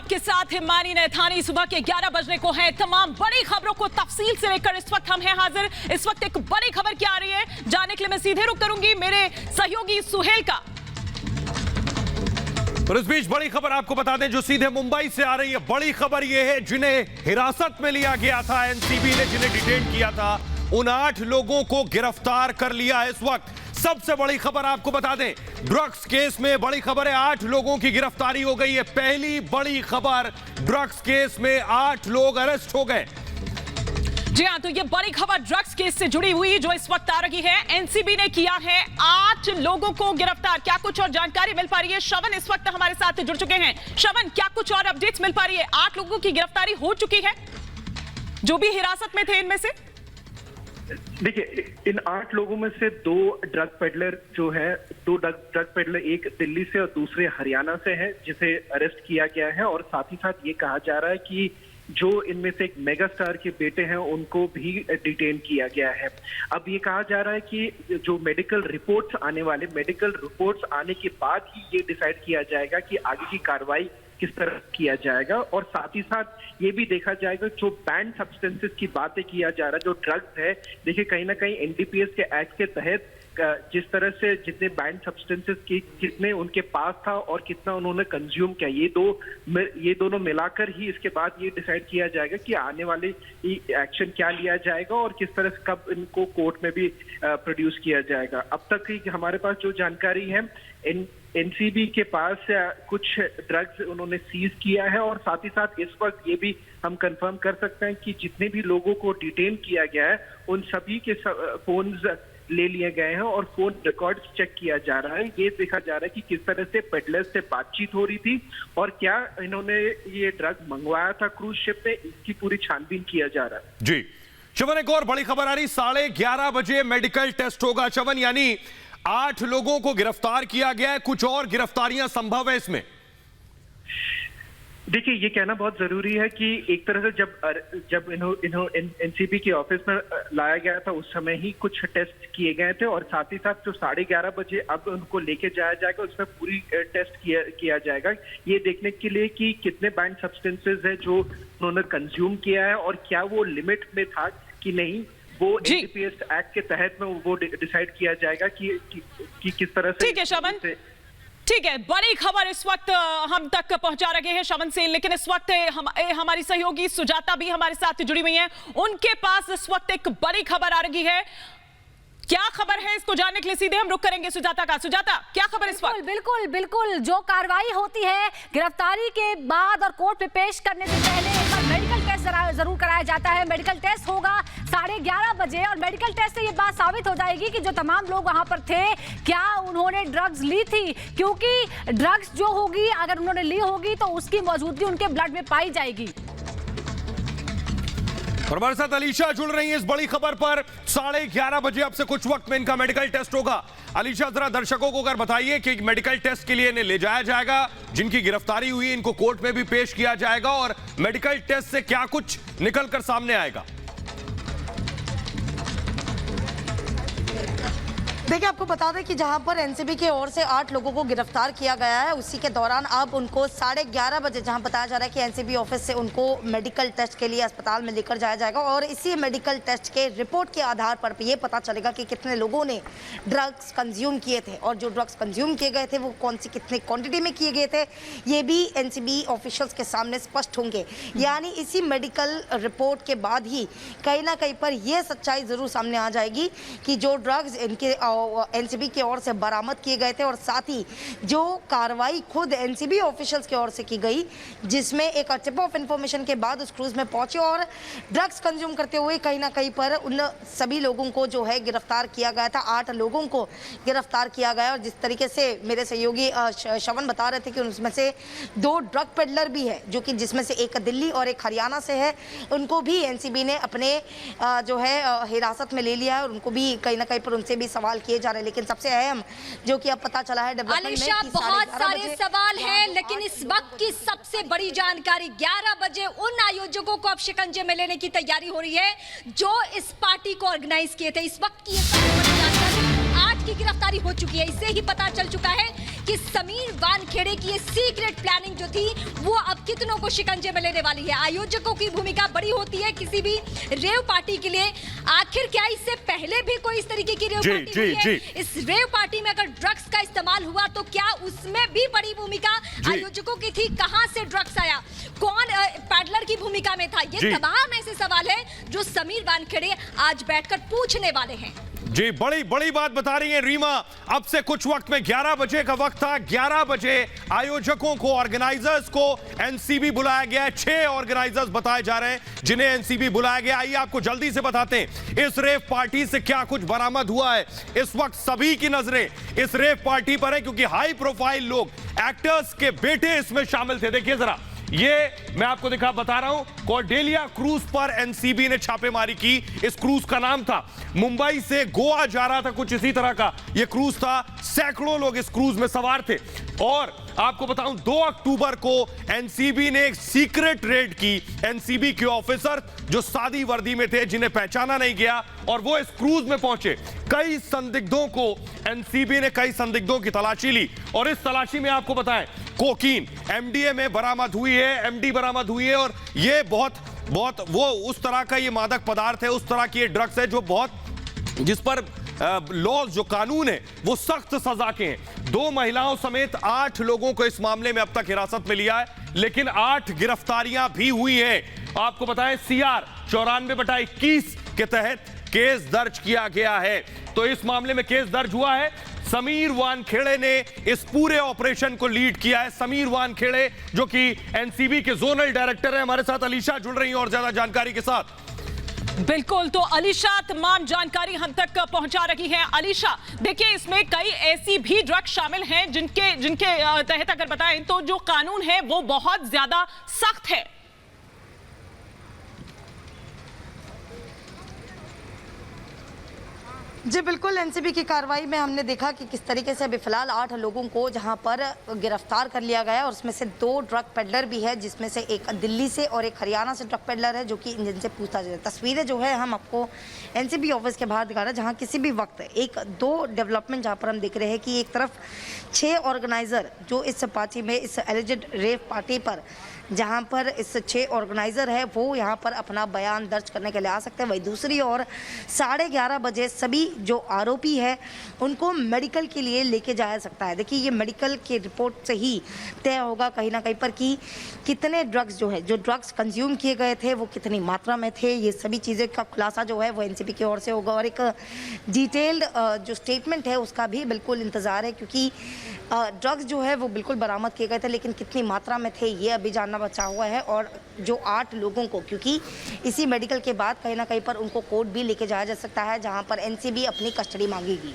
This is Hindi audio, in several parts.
आपके साथ हिमानी नैथानी। सुबह के 11 बजने को है। तमाम बड़ी खबरों को तफसील से लेकर इस वक्त हम हैं हाजिर। इस वक्त एक बड़ी खबर क्या आ रही है जानने के लिए मैं सीधे रुख करूंगी मेरे सहयोगी सुहेल का। और इस बीच बड़ी खबर आपको बता दें जो सीधे मुंबई से आ रही है। बड़ी खबर यह है जिन्हें हिरासत में लिया गया था, एनसीबी ने जिन्हें डिटेन किया था, उन 8 लोगों को गिरफ्तार कर लिया है इस वक्त। सबसे बड़ी खबर आपको बता दें, ड्रग्स केस में बड़ी खबर है, 8 लोगों की गिरफ्तारी हो गई है। पहली बड़ी खबर, ड्रग्स केस में 8 लोग अरेस्ट हो गए। जी हां, तो ये बड़ी खबर ड्रग्स केस से जुड़ी हुई जो इस वक्त आ रही है। एनसीबी ने किया है 8 लोगों को गिरफ्तार। क्या कुछ और जानकारी मिल पा रही है? श्रवण इस वक्त हमारे साथ जुड़ चुके हैं। श्रवण, क्या कुछ और अपडेट्स मिल पा रही है? 8 लोगों की गिरफ्तारी हो चुकी है जो भी हिरासत में थे इनमें से। देखिए, इन 8 लोगों में से 2 ड्रग पेडलर जो है, 2 ड्रग पेडलर, एक दिल्ली से और दूसरे हरियाणा से है, जिसे अरेस्ट किया गया है। और साथ ही साथ ये कहा जा रहा है कि जो इनमें से एक मेगा स्टार के बेटे हैं उनको भी डिटेन किया गया है। अब ये कहा जा रहा है कि जो मेडिकल रिपोर्ट्स आने के बाद ही ये डिसाइड किया जाएगा कि आगे की कार्रवाई किस तरह किया जाएगा। और साथ ही साथ ये भी देखा जाएगा जो बैंड सब्सटेंसेस की बातें किया जा रहा है, जो ड्रग्स है, देखिए कहीं ना कहीं एनडीपीएस के एक्ट के तहत जिस तरह से जितने बैंड सब्सटेंसेस की कितने उनके पास था और कितना उन्होंने कंज्यूम किया, ये दोनों मिलाकर ही इसके बाद ये डिसाइड किया जाएगा कि आने वाले एक्शन क्या लिया जाएगा और किस तरह से कब इनको कोर्ट में भी प्रोड्यूस किया जाएगा। अब तक की हमारे पास जो जानकारी है, एनसीबी के पास कुछ ड्रग्स उन्होंने सीज किया है। और साथ ही साथ इस वक्त ये भी हम कंफर्म कर सकते हैं कि जितने भी लोगों को डिटेन किया गया है उन सभी के फोन्स ले लिए गए हैं और फोन रिकॉर्ड्स चेक किया जा रहा है। ये देखा जा रहा है कि किस तरह से पेडलर्स से बातचीत हो रही थी और क्या इन्होंने ये ड्रग मंगवाया था क्रूज शिप पे, इसकी पूरी छानबीन किया जा रहा है। जी शवन, एक और बड़ी खबर आ रही, 11:30 बजे मेडिकल टेस्ट होगा। शवन, यानी 8 लोगों को गिरफ्तार किया गया है, कुछ और गिरफ्तारियां संभव है इसमें? देखिए, ये कहना बहुत जरूरी है कि एक तरह से जब इन्हों एनसीबी के ऑफिस में लाया गया था उस समय ही कुछ टेस्ट किए गए थे और साथ ही साथ जो 11:30 बजे अब उनको लेके जाया जाएगा उसमें पूरी टेस्ट किया जाएगा, ये देखने के लिए कि कितने बैंड सब्सटेंसेस है जो उन्होंने कंज्यूम किया है और क्या वो लिमिट में था कि नहीं। वो एनडीपीएस एक्ट के तहत में वो डिसाइड किया जाएगा कि किस तरह से। ठीक है श्रवण, ठीक है, बड़ी खबर इस वक्त हम तक पहुंचा रहे हैं श्रवण सेन। लेकिन इस वक्त हमारी सहयोगी सुजाता भी हमारे साथ जुड़ी हुई हैं, उनके पास इस वक्त एक बड़ी खबर आ रही है। क्या खबर है इसको जानने के लिए सीधे हम रुख करेंगे सुजाता का। सुजाता, क्या खबर इस वक्त? बिल्कुल बिल्कुल, जो कार्रवाई होती है गिरफ्तारी के बाद और कोर्ट में पेश करने से पहले एक बार मेडिकल टेस्ट जरूर कराया जाता है। मेडिकल टेस्ट होगा 11:30 बजे और मेडिकल टेस्ट से ये बात साबित हो जाएगी कि जो तमाम लोग वहां पर थे क्या उन्होंने ड्रग्स ली थी, क्योंकि ड्रग्स जो होगी अगर उन्होंने ली होगी तो उसकी मौजूदगी उनके ब्लड में पाई जाएगी। और हमारे साथ अलीशा जुड़ रही है इस बड़ी खबर पर। 11:30 बजे अब से कुछ वक्त में इनका मेडिकल टेस्ट होगा। अलीशा, जरा दर्शकों को अगर बताइए कि मेडिकल टेस्ट के लिए इन्हें ले जाया जाएगा, जिनकी गिरफ्तारी हुई इनको कोर्ट में भी पेश किया जाएगा और मेडिकल टेस्ट से क्या कुछ निकलकर सामने आएगा? देखिए, आपको बता दें कि जहां पर एनसीबी की ओर से 8 लोगों को गिरफ्तार किया गया है, उसी के दौरान अब उनको 11:30 बजे जहां बताया जा रहा है कि एनसीबी ऑफिस से उनको मेडिकल टेस्ट के लिए अस्पताल में लेकर जाया जाएगा और इसी मेडिकल टेस्ट के रिपोर्ट के आधार पर ये पता चलेगा कि कितने लोगों ने ड्रग्स कंज्यूम किए थे और जो ड्रग्स कंज्यूम किए गए थे वो कौन सी कितने क्वांटिटी में किए गए थे, ये भी एनसीबी ऑफिशियल्स के सामने स्पष्ट होंगे। यानी इसी मेडिकल रिपोर्ट के बाद ही कहीं ना कहीं पर यह सच्चाई जरूर सामने आ जाएगी कि जो ड्रग्स इनके एनसीबी की ओर से बरामद किए गए थे और साथ ही जो कार्रवाई खुद एनसीबी ऑफिशियल्स की ओर से की गई, जिसमें एक टिप ऑफ इंफॉर्मेशन के बाद उस क्रूज में पहुंचे और ड्रग्स कंज्यूम करते हुए कहीं ना कहीं पर उन सभी लोगों को जो है गिरफ्तार किया गया था। 8 लोगों को गिरफ्तार किया गया और जिस तरीके से मेरे सहयोगी श्रवण बता रहे थे कि उनमें से 2 ड्रग पेडलर भी है, जो कि जिसमें से एक दिल्ली और एक हरियाणा से है, उनको भी एनसीबी ने अपने जो है हिरासत में ले लिया है और उनको भी कहीं ना कहीं पर उनसे भी सवाल किए जा रहे हैं। लेकिन सबसे अहम जो कि अब पता चला है अलीशा, बहुत सारे सवाल हैं लेकिन इस वक्त की सबसे बड़ी जानकारी 11 बजे उन आयोजकों को अब शिकंजे में लेने की तैयारी हो रही है जो इस पार्टी को ऑर्गेनाइज किए थे। इस वक्त की सबसे बड़ी जानकारी, 8 की गिरफ्तारी हो चुकी है। इससे ही पता चल चुका है कि समीर वानखेड़े की ये सीक्रेट प्लानिंग जो थी वो अब कितनों को शिकंजे में लेने वाली है। आयोजकों की भूमिका बड़ी होती है किसी भी रेव पार्टी के लिए। आखिर क्या इससे पहले भी कोई इस तरीके की रेव पार्टी हुई है? इस रेव पार्टी में अगर ड्रग्स का इस्तेमाल हुआ तो क्या उसमें भी बड़ी भूमिका आयोजकों की थी? कहां से ड्रग्स आया? कौन पैडलर की भूमिका में था? ये तमाम ऐसे सवाल है जो समीर वानखेड़े आज बैठकर पूछने वाले हैं। जी, बड़ी बड़ी बात बता रही है रीमा। अब से कुछ वक्त में 11 बजे का वक्त था। 11 बजे आयोजकों को, ऑर्गेनाइजर्स को एनसीबी बुलाया गया है। 6 ऑर्गेनाइजर्स बताए जा रहे हैं जिन्हें एनसीबी बुलाया गया। आइए आपको जल्दी से बताते हैं इस रेव पार्टी से क्या कुछ बरामद हुआ है। इस वक्त सभी की नजरें इस रेव पार्टी पर है क्योंकि हाई प्रोफाइल लोग, एक्टर्स के बेटे इसमें शामिल थे। देखिए जरा, ये मैं आपको बता रहा हूं, कॉर्डेलिया क्रूज पर एनसीबी ने छापेमारी की। इस क्रूज का नाम था, मुंबई से गोवा जा रहा था, कुछ इसी तरह का ये क्रूज था। सैकड़ों लोग इस क्रूज में सवार थे और आपको बताऊं 2 अक्टूबर को एनसीबी ने एक सीक्रेट रेड की। एनसीबी के ऑफिसर जो सादी वर्दी में थे, जिन्हें पहचाना नहीं गया, और वो इस क्रूज में पहुंचे। कई संदिग्धों को एनसीबी ने कई संदिग्धों की तलाशी ली और इस तलाशी में आपको बताएं कोकीन एमडीए में बरामद हुई है, एमडी बरामद हुई है। और ये बहुत वो उस तरह का ये मादक पदार्थ है, उस तरह की ये ड्रग्स है जो बहुत, जिस पर लॉज, जो कानून है वो सख्त सजा के हैं। 2 महिलाओं समेत 8 लोगों को इस मामले में अब तक हिरासत में लिया है, लेकिन 8 गिरफ्तारियां भी हुई हैं। आपको बताएं CR 94/21 के तहत केस दर्ज किया गया है। तो इस मामले में केस दर्ज हुआ है। समीर वानखेड़े ने इस पूरे ऑपरेशन को लीड किया है। समीर वानखेड़े जो कि एनसीबी के जोनल डायरेक्टर है। हमारे साथ अलीशा जुड़ रही है और ज्यादा जानकारी के साथ। बिल्कुल, तो अलीशा तमाम जानकारी हम तक पहुंचा रही है। अलीशा, देखिए इसमें कई ऐसी भी ड्रग्स शामिल हैं जिनके तहत अगर बताएं तो जो कानून है वो बहुत ज्यादा सख्त है। जी बिल्कुल, एनसीबी की कार्रवाई में हमने देखा कि किस तरीके से अभी फिलहाल 8 लोगों को जहां पर गिरफ्तार कर लिया गया है और उसमें से 2 ड्रग पेडलर भी है, जिसमें से एक दिल्ली से और एक हरियाणा से ड्रग पेडलर है जो कि जिनसे पूछताछ है। तस्वीरें जो है हम आपको एनसीबी ऑफिस के बाहर दिखा रहे हैं, जहां किसी भी वक्त 1-2 डेवलपमेंट जहां पर हम देख रहे हैं कि एक तरफ 6 ऑर्गेनाइजर जो इस पार्टी में, इस एलिजेड रेव पार्टी पर जहां पर इस 6 ऑर्गेनाइजर है वो यहां पर अपना बयान दर्ज करने के लिए आ सकते हैं। वही दूसरी ओर 11:30 बजे सभी जो आरोपी है उनको मेडिकल के लिए लेके जाया सकता है। देखिए, ये मेडिकल की रिपोर्ट से ही तय होगा कहीं ना कहीं पर कि कितने ड्रग्स जो ड्रग्स कंज्यूम किए गए थे वो कितनी मात्रा में थे। ये सभी चीज़ें का खुलासा जो है वो एनसीबी की ओर से होगा और एक डिटेल्ड जो स्टेटमेंट है उसका भी बिल्कुल इंतज़ार है, क्योंकि ड्रग्स जो है वो बिल्कुल बरामद किए गए थे, लेकिन कितनी मात्रा में थे ये अभी जानना बचा हुआ है। और जो 8 लोगों को, क्योंकि इसी मेडिकल के बाद कहीं ना कहीं पर उनको कोर्ट भी लेके जाया जा सकता है, जहां पर एनसीबी अपनी कस्टडी मांगेगी।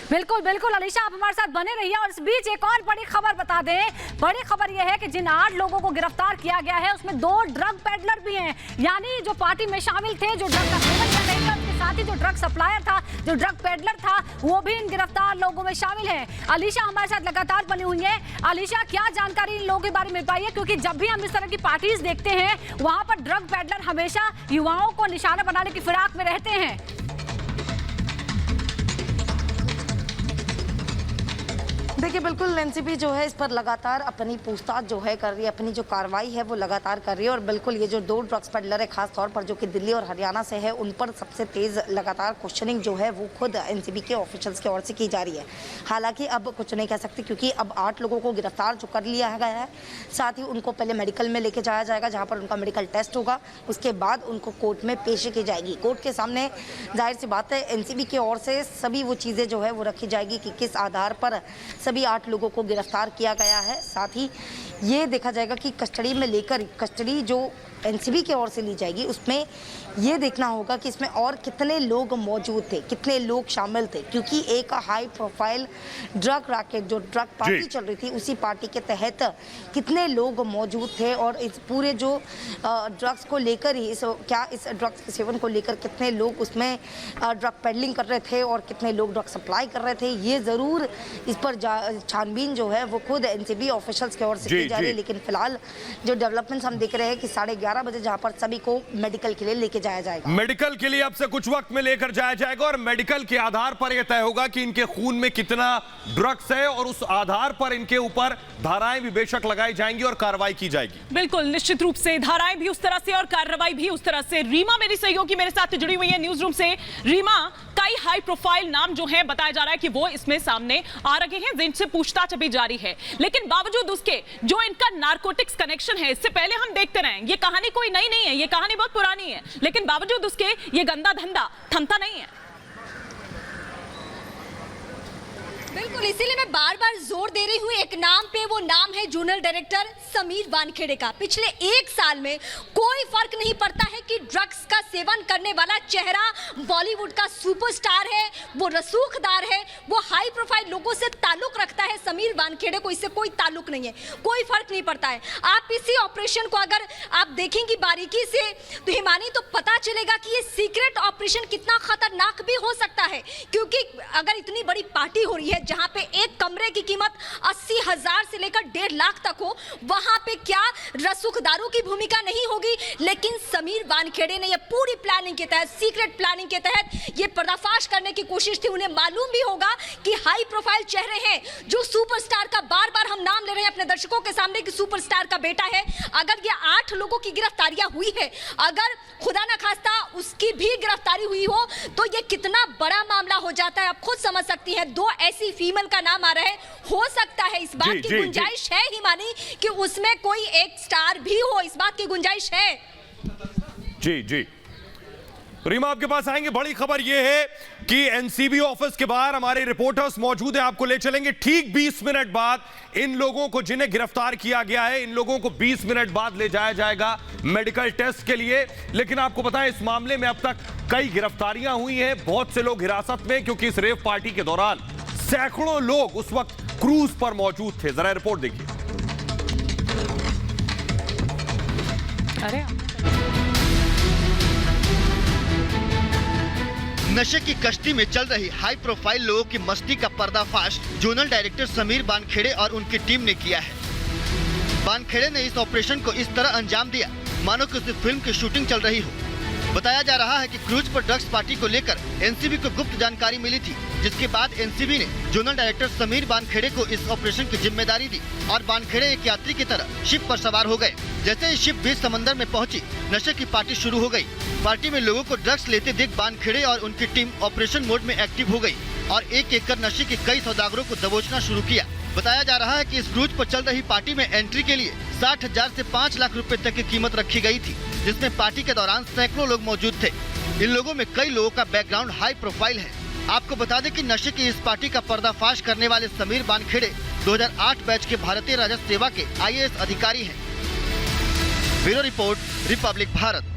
बिल्कुल बिल्कुल अलीशा, आप हमारे साथ बने रहिए। और इस बीच एक और बड़ी खबर बता दें। बड़ी खबर यह है कि जिन 8 लोगों को गिरफ्तार किया गया है उसमें 2 ड्रग पेडलर भी हैं, यानी जो पार्टी में शामिल थे, जो ड्रग का सेवन कर रहे थे, उनके साथ ही जो ड्रग सप्लायर था, जो ड्रग पेडलर था, वो भी इन गिरफ्तार लोगों में शामिल है। अलीशा हमारे साथ लगातार बनी हुई है। अलीशा, क्या जानकारी इन लोगों के बारे में मिल पाई है? क्योंकि जब भी हम इस तरह की पार्टीज देखते हैं वहां पर ड्रग पेडलर हमेशा युवाओं को निशाना बनाने की फिराक में रहते हैं। देखिए, बिल्कुल एनसीबी जो है इस पर लगातार अपनी पूछताछ जो है कर रही है, अपनी जो कार्रवाई है वो लगातार कर रही है। और बिल्कुल ये जो 2 ड्रग्स पेडलर है खास तौर पर जो कि दिल्ली और हरियाणा से है, उन पर सबसे तेज लगातार क्वेश्चनिंग जो है वो खुद एनसीबी के ऑफिशियल्स की ओर से की जा रही है। हालांकि अब कुछ नहीं कह सकते, क्योंकि अब 8 लोगों को गिरफ्तार जो कर लिया गया है, साथ ही उनको पहले मेडिकल में लेके जाया जाएगा जहाँ पर उनका मेडिकल टेस्ट होगा। उसके बाद उनको कोर्ट में पेश की जाएगी। कोर्ट के सामने जाहिर सी बात है एनसीबी की ओर से सभी वो चीज़ें जो है वो रखी जाएगी कि किस आधार पर सभी 8 लोगों को गिरफ्तार किया गया है। साथ ही ये देखा जाएगा कि कस्टडी जो एनसीबी की ओर से ली जाएगी उसमें ये देखना होगा कि इसमें और कितने लोग मौजूद थे, कितने लोग शामिल थे, क्योंकि एक हाई प्रोफाइल ड्रग रैकेट जो ड्रग पार्टी चल रही थी उसी पार्टी के तहत कितने लोग मौजूद थे और इस पूरे जो ड्रग्स को लेकर ही इस ड्रग्स के सेवन को लेकर कितने लोग उसमें ड्रग पेडलिंग कर रहे थे और कितने लोग ड्रग सप्लाई कर रहे थे, ये ज़रूर इस पर छानबीन जो है वो खुद एनसीबी ऑफिशियल्स की ओर से की जा रही है, लेकिन फिलहाल जो डेवलपमेंट्स हम देख रहे हैं कि 11:30 बजे जहां पर सभी को मेडिकल के लिए लेके जाया जाएगा। मेडिकल के लिए अब से कुछ वक्त में लेकर जाया जाएगा और मेडिकल के आधार पर यह तय होगा कि इनके खून में कितना ड्रग्स है और उस आधार पर इनके ऊपर धाराएं भी बेशक लगाई जाएंगी और कार्रवाई की जाएगी। बिल्कुल, निश्चित रूप से धाराएं भी उस तरह से और कार्रवाई भी उस तरह से। रीमा मेरी सहयोगी मेरे साथ जुड़ी हुई है न्यूज रूम से। रीमा, कई हाई प्रोफाइल नाम जो है बताया जा रहा है कि वो इसमें सामने आ रहे हैं, जिनसे पूछताछ अभी जारी है, लेकिन बावजूद उसके जो इनका नारकोटिक्स कनेक्शन है, इससे पहले हम देखते रहे, ये कहानी कोई नई नहीं है, ये कहानी बहुत पुरानी है, लेकिन बावजूद उसके ये गंदा धंधा थमता नहीं है। बिल्कुल, इसीलिए मैं बार बार जोर दे रही हूँ एक नाम पे, वो नाम है जोनल डायरेक्टर समीर वानखेड़े का। पिछले 1 साल में कोई फर्क नहीं पड़ता है कि ड्रग्स का सेवन करने वाला चेहरा बॉलीवुड का सुपरस्टार है, वो रसूखदार है, वो हाई प्रोफाइल लोगों से ताल्लुक रखता है। समीर वानखेड़े को इससे कोई ताल्लुक नहीं है, कोई फर्क नहीं पड़ता है। आप इसी ऑपरेशन को अगर आप देखेंगी बारीकी से तो हिमानी, तो पता चलेगा कि ये सीक्रेट ऑपरेशन कितना खतरनाक भी हो सकता है, क्योंकि अगर इतनी बड़ी पार्टी हो रही है जहां पे एक कमरे की कीमत 80,000 से लेकर 1.5 लाख तक हो, वहां पे क्या रसूखदारों की भूमिका नहीं होगी? लेकिन समीर वानखेड़े ने ये पूरी प्लानिंग के तहत, सीक्रेट प्लानिंग के तहत ये पर्दाफाश करने की कोशिश थी। उन्हें मालूम भी होगा कि हाई प्रोफाइल चेहरे हैं, जो सुपरस्टार का बार बार हम नाम ले रहे हैं अपने दर्शकों के सामने कि सुपरस्टार का बेटा है, अगर ये 8 लोगों की गिरफ्तारियां हुई है, अगर खुदा न खास्ता उसकी भी गिरफ्तारी हुई हो, तो ये कितना बड़ा मामला हो जाता है। आप खुद समझ सकती हैं, 2 ऐसी फीमेल का नाम आ रहा है, हो सकता है इस बात की गुंजाइश है ही मानी कि उसमें कोई एक स्टार भी हो, इस बात की गुंजाइश है। जी जी रीमा, आपके पास आएंगे। बड़ी खबर यह है कि एनसीबी ऑफिस के बाहर हमारे रिपोर्टर्स मौजूद हैं, आपको ले चलेंगे। ठीक 20 मिनट बाद इन लोगों को, जिन्हें गिरफ्तार किया गया है, इन लोगों को 20 मिनट बाद ले जाया जाएगा मेडिकल टेस्ट के लिए। लेकिन आपको पता है, इस मामले में अब तक कई गिरफ्तारियां हुई हैं, बहुत से लोग हिरासत में, क्योंकि इस रेव पार्टी के दौरान सैकड़ों लोग उस वक्त क्रूज पर मौजूद थे। जरा रिपोर्ट देखिए। अरे नशे की कश्ती में चल रही हाई प्रोफाइल लोगों की मस्ती का पर्दाफाश जोनल डायरेक्टर समीर वानखेड़े और उनकी टीम ने किया है। वानखेड़े ने इस ऑपरेशन को इस तरह अंजाम दिया मानो किसी फिल्म की शूटिंग चल रही हो। बताया जा रहा है कि क्रूज पर ड्रग्स पार्टी को लेकर एनसीबी को गुप्त जानकारी मिली थी, जिसके बाद एनसीबी ने जोनल डायरेक्टर समीर वानखेड़े को इस ऑपरेशन की जिम्मेदारी दी और वानखेड़े एक यात्री की तरह शिप पर सवार हो गए। जैसे ही शिप बीच समंदर में पहुंची, नशे की पार्टी शुरू हो गई। पार्टी में लोगों को ड्रग्स लेते देख वानखेड़े और उनकी टीम ऑपरेशन मोड में एक्टिव हो गई और एक एक कर नशे के कई सौदागरों को दबोचना शुरू किया। बताया जा रहा है कि इस क्रूज पर चल रही पार्टी में एंट्री के लिए 60,000 से 5 लाख रुपए तक की कीमत रखी गई थी, जिसमें पार्टी के दौरान सैकड़ों लोग मौजूद थे। इन लोगों में कई लोगों का बैकग्राउंड हाई प्रोफाइल है। आपको बता दें कि नशे की इस पार्टी का पर्दाफाश करने वाले समीर वानखेड़े 2008 बैच के भारतीय राजस्व सेवा के IAS अधिकारी हैं। Bureau report, Republic Bharat.